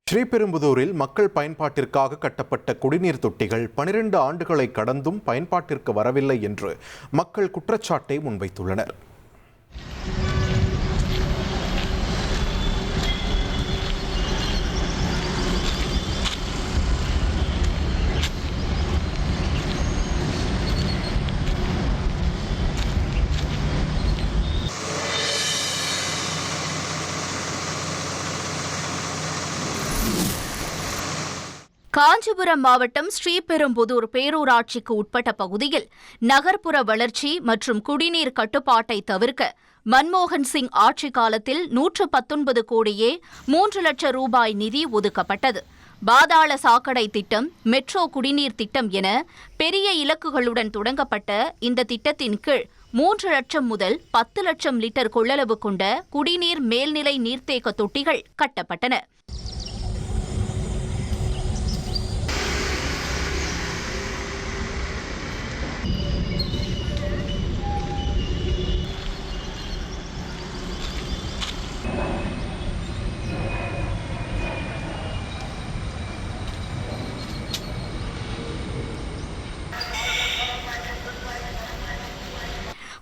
ஸ்ரீபெரும்புதூரில் மக்கள் பயன்பாட்டிற்காக கட்டப்பட்ட குடிநீர் தொட்டிகள் 12 ஆண்டுகளை கடந்தும் பயன்பாட்டிற்கு வரவில்லை என்று மக்கள் குற்றச்சாட்டை முன்வைத்துள்ளனர். காஞ்சிபுரம் மாவட்டம் ஸ்ரீபெரும்புதூர் பேரூராட்சிக்கு உட்பட்ட பகுதியில் நகர்ப்புற வளர்ச்சி மற்றும் குடிநீர் கட்டுப்பாட்டை தவிர்க்க மன்மோகன் சிங் ஆட்சி காலத்தில் 119 கோடியே 3 லட்சம் ரூபாய் நிதி ஒதுக்கப்பட்டது. பாதாள சாக்கடை திட்டம், மெட்ரோ குடிநீர் திட்டம் என பெரிய இலக்குகளுடன் தொடங்கப்பட்ட இந்த திட்டத்தின் கீழ் 3 லட்சம் முதல் 10 லட்சம் லிட்டர் கொள்ளளவு கொண்ட குடிநீர் மேல்நிலை நீர்த்தேக்க தொட்டிகள் கட்டப்பட்டன.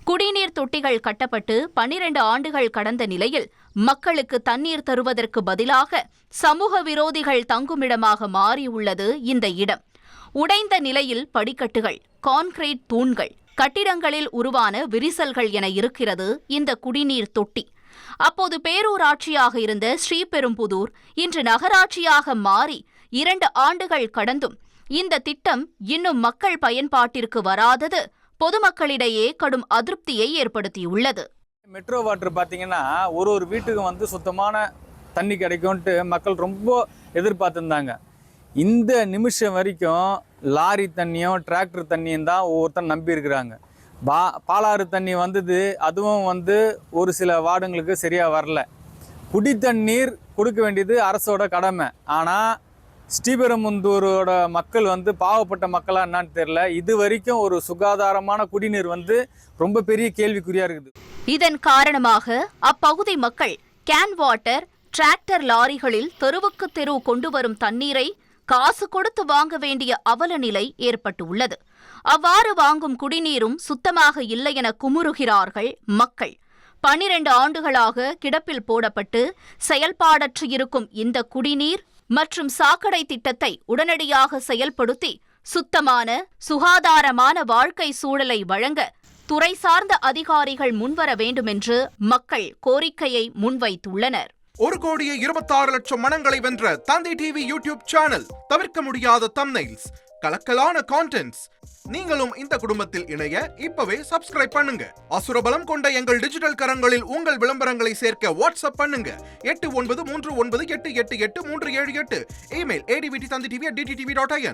குடிநீர் தொட்டிகள் கட்டப்பட்டு 12 ஆண்டுகள் கடந்த நிலையில் மக்களுக்கு தண்ணீர் தருவதற்கு பதிலாக சமூக விரோதிகள் தங்குமிடமாக மாறியுள்ளது இந்த இடம். உடைந்த நிலையில் படிக்கட்டுகள், கான்கிரீட் தூண்கள், கட்டிடங்களில் உருவான விரிசல்கள் என இருக்கிறது இந்த குடிநீர் தொட்டி. அப்போது பேரூராட்சியாக இருந்த ஸ்ரீபெரும்புதூர் இன்று நகராட்சியாக மாறி 2 ஆண்டுகள் கடந்தும் இந்த திட்டம் இன்னும் மக்கள் பயன்பாட்டிற்கு வராதது பொதுமக்களிடையே கடும் அதிருப்தியை ஏற்படுத்தியுள்ளது. மெட்ரோ வாட்டர் பார்த்தீங்கன்னா ஒரு வீட்டுக்கு சுத்தமான தண்ணி கிடைக்கும்ட்டு மக்கள் ரொம்ப எதிர்பார்த்துருந்தாங்க. இந்த நிமிஷம் வரைக்கும் லாரி தண்ணியும் டிராக்டர் தண்ணியும் தான் ஒவ்வொருத்தரும் நம்பி இருக்கிறாங்க. பாலாறு தண்ணி வந்தது, அதுவும் ஒரு சில வார்டுங்களுக்கு சரியாக வரல. குடி தண்ணீர் கொடுக்க வேண்டியது அரசோட கடமை. ஆனால் ஸ்ரீபெரும்புதூரோட மக்கள் பாவப்பட்ட மக்களா என்னன்னு தெரியல. இது வரைக்கும் ஒரு சுகாதாரமான குடிநீர் ரொம்ப பெரிய கேள்விக்குறியா இருக்குது. இதன் காரணமாக அப்பகுதி மக்கள் கேன் வாட்டர், டிராக்டர் லாரிகளில் தெருவுக்கு தெரு கொண்டு வரும் தண்ணீரை காசு கொடுத்து வாங்க வேண்டிய அவல நிலை ஏற்பட்டுள்ளது. அவ்வாறு வாங்கும் குடிநீரும் சுத்தமாக இல்லை என குமுறுகிறார்கள் மக்கள். 12 ஆண்டுகளாக கிடப்பில் போடப்பட்டு செயல்பாடற்று இருக்கும் இந்த குடிநீர் மற்றும் சாக்கடை திட்டத்தை உடனடியாக செயல்படுத்தி சுத்தமான, சுகாதாரமான வாழ்க்கை சூழலை வழங்க துறை சார்ந்த அதிகாரிகள் முன்வர வேண்டுமென்று மக்கள் கோரிக்கையை முன்வைத்துள்ளனர். 1,26,00,000 மனங்களை வென்ற தந்தி டிவி யூடியூப் சேனல். தவிர்க்க முடியாத தம்ப்நெயில்ஸ், கலக்கலான கான்டென்ட்ஸ். நீங்களும் இந்த குடும்பத்தில் இணைய இப்பவே சப்ஸ்கிரைப் பண்ணுங்க. அசுரபலம் கொண்ட எங்கள் டிஜிட்டல் கரங்களில் உங்கள் விளம்பரங்களை சேர்க்க வாட்ஸ்அப் பண்ணுங்க. 8939888378. Email advtthanditv@dttv.in.